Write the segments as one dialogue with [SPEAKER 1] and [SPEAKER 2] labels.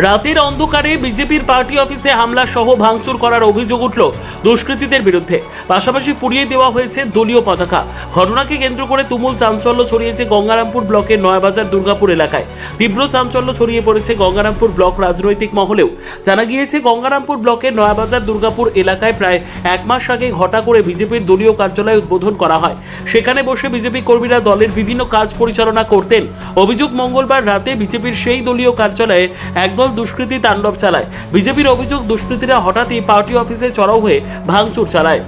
[SPEAKER 1] রাতের অন্ধকারে বিজেপির পার্টি অফিসে হামলা সহ ভাঙচুর করার অভিযোগ উঠল দুষ্কৃতীদের বিরুদ্ধে। পাশাপাশি পুড়িয়ে দেওয়া হয়েছে দলীয় পতাকা। ঘটনাকে কেন্দ্র করে তুমুল চাঞ্চল্য ছড়িয়েছে গঙ্গারামপুর ব্লকের নয়াবাজার দুর্গাপুর এলাকায়। তীব্র চাঞ্চল্য ছড়িয়ে পড়েছে গঙ্গারামপুর ব্লক রাজনৈতিক মহলেও। জানা গিয়েছে গঙ্গারামপুর ব্লকের নয়াবাজার দুর্গাপুর এলাকায় প্রায় এক মাস আগে ঘটা করে বিজেপির দলীয় কার্যালয় উদ্বোধন করা হয়। সেখানে বসে বিজেপি কর্মীরা দলের বিভিন্ন কাজ পরিচালনা করতেন। অভিযোগ, মঙ্গলবার রাতে বিজেপির সেই দলীয় কার্যালয়ে একদল দুষ্কৃতী তাণ্ডব চালায়। বিজেপির অভিযোগ, দুষ্কৃতীরা হঠাৎই পার্টি অফিসে চড়াও হয়ে ভাঙচুর চালায়।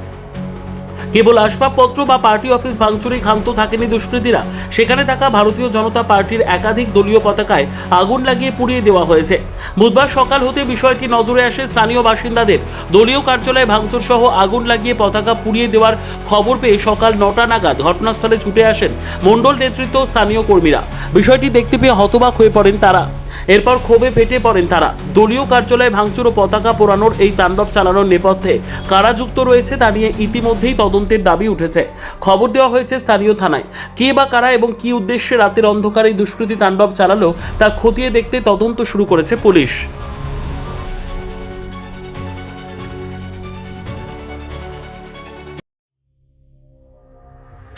[SPEAKER 1] কেবল আসবাবপত্র বা পার্টি অফিস ভাঙচুরে ক্ষান্ত থাকেনি দুষ্কৃতীরা, সেখানে থাকা ভারতীয় জনতা পার্টির একাধিক দলীয় পতাকায় আগুন লাগিয়ে পুড়িয়ে দেওয়া হয়েছে। বুধবার সকাল হতে বিষয়টি নজরে আসে স্থানীয় বাসিন্দাদের। দলীয় কার্যালয়ে ভাঙচুর সহ আগুন লাগিয়ে পতাকা পুড়িয়ে দেওয়ার খবর পেয়ে সকাল 9টা নাগাদ ঘটনাস্থলে ছুটে আসেন মণ্ডল নেতৃত্ব স্থানীয় কর্মীরা। বিষয়টি দেখতে পেয়ে হতবাক হয়ে পড়েন তারা। এরপর ক্ষোভে ফেটে পড়েন তারা। দলীয় কার্যালয়ে ভাঙচুর ও পতাকা পোড়ানোর এই তাণ্ডব চালানোর নেপথ্যে কারা যুক্ত রয়েছে তা নিয়ে ইতিমধ্যেই তদন্তের দাবি উঠেছে। খবর দেওয়া হয়েছে স্থানীয় থানায়। কে বা কারা এবং কী উদ্দেশ্যে রাতের অন্ধকারে দুষ্কৃতী তাণ্ডব চালালো তা খতিয়ে দেখতে তদন্ত শুরু করেছে পুলিশ।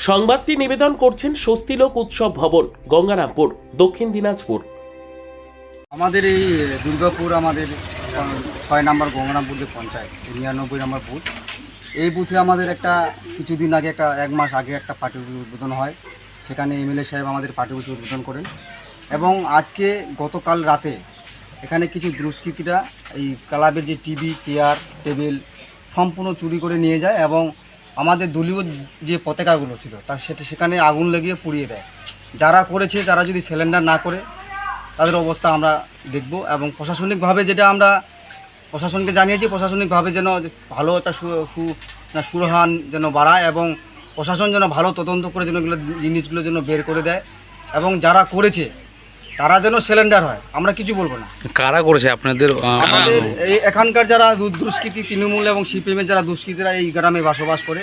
[SPEAKER 1] সংবাদটি নিবেদন করছেন স্বস্তিলোক উৎসব ভবন, গঙ্গারামপুর, দক্ষিণ দিনাজপুর।
[SPEAKER 2] আমাদের এই দুর্গাপুর আমাদের 6 নম্বর গঙ্গারামপুর যে পঞ্চায়েত 99 নম্বর বুথ, এই বুথে আমাদের একটা কিছুদিন আগে এক মাস আগে একটা পার্টি অফিস উদ্বোধন হয়। সেখানে এমএলএ সাহেব আমাদের পার্টি অফিস উদ্বোধন করেন এবং আজকে গতকাল রাতে এখানে কিছু দুষ্কৃতীরা এই ক্লাবের যে টিভি, চেয়ার, টেবিল সম্পূর্ণ চুরি করে নিয়ে যায় এবং আমাদের দলীয় যে পতাকাগুলো ছিল সেখানে আগুন লাগিয়ে পুড়িয়ে দেয়। যারা করেছে তারা যদি সিলিন্ডার না করে তাদের অবস্থা আমরা দেখব এবং প্রশাসনিকভাবে যেটা আমরা প্রশাসনকে জানিয়েছি, প্রশাসনিকভাবে যেন ভালো একটা সুরহান যেন বাড়ায় এবং প্রশাসন যেন ভালো তদন্ত করে যেন এগুলো জিনিসগুলো যেন বের করে দেয় এবং যারা করেছে তারা যেন সিলিন্ডার হয়। আমরা কিছু বলবো না।
[SPEAKER 3] কারা করেছে আপনাদের?
[SPEAKER 2] আমাদের এই এখানকার যারা দুষ্কৃতী, তৃণমূল এবং সিপিএমের যারা দুষ্কৃতীরা এই গ্রামে বসবাস করে,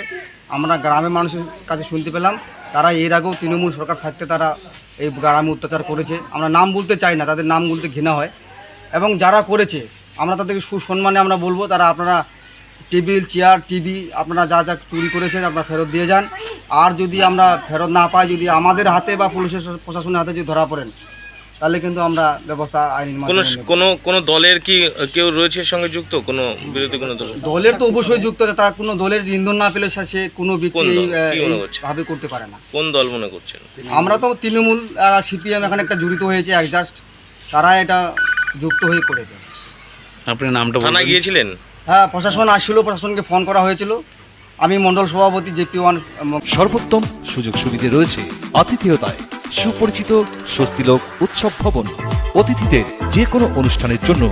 [SPEAKER 2] আমরা গ্রামের মানুষের কাছে শুনতে পেলাম তারা এর আগেও তৃণমূল সরকার থাকতে তারা এই গ্রামে অত্যাচার করেছে। আমরা নাম বলতে চাই না, তাদের নাম বলতে ঘৃণা হয় এবং যারা করেছে আমরা তাদেরকে সুসম্মানে আমরা বলবো তারা আপনারা টেবিল, চেয়ার, টিভি আপনারা যা যা চুরি করেছেন আপনারা ফেরত দিয়ে যান। আর যদি আমরা ফেরত না পাই, যদি আমাদের হাতে বা পুলিশের প্রশাসনের হাতে যদি ধরা পড়েন, তাহলে কিন্তু আমরা ব্যবস্থা আইনের মাধ্যমে।
[SPEAKER 4] কোনো দলের কি কেউ রয়েছে সঙ্গে যুক্ত? কোনো বিরোধী কোনো
[SPEAKER 2] দলের তো অবশ্যই যুক্ত আছে। তার কোনো দলের ইন্ধন না পেলে সে কোনো ব্যক্তি ভাবে করতে পারে না।
[SPEAKER 4] কোন দল মনে করছেন?
[SPEAKER 2] আমরা তো তৃণমূল, সিপিএম এখানে একটা জড়িত হয়েছে অ্যাডজাস্ট, তারা এটা যুক্ত হয়ে করেছে।
[SPEAKER 3] আপনার নামটা
[SPEAKER 4] থানা গিয়েছিলেন?
[SPEAKER 2] হ্যাঁ, প্রশাসন আসছিল, প্রশাসনকে ফোন করা হয়েছিল। আমি মণ্ডল সভাপতি JP1।
[SPEAKER 5] সর্বোত্তম সুযোগ সুবিধে রয়েছে আতিথেয়তায়। সুপরিচিত স্বস্তিলোক উৎসব ভবন, অতিথিদের যে কোনো অনুষ্ঠানের জন্য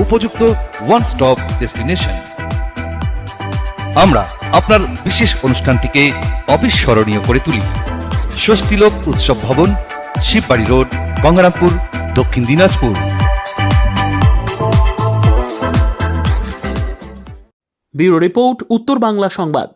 [SPEAKER 5] উপযুক্ত ওয়ান স্টপ ডেস্টিনেশন। আমরা আপনার বিশেষ অনুষ্ঠানটিকে অবিস্মরণীয় করে তুলি। স্বস্তিলোক উৎসব ভবন, শিববাড়ি রোড, গঙ্গারামপুর, দক্ষিণ দিনাজপুর।
[SPEAKER 1] ব্যুরো রিপোর্ট, উত্তর বাংলা সংবাদ।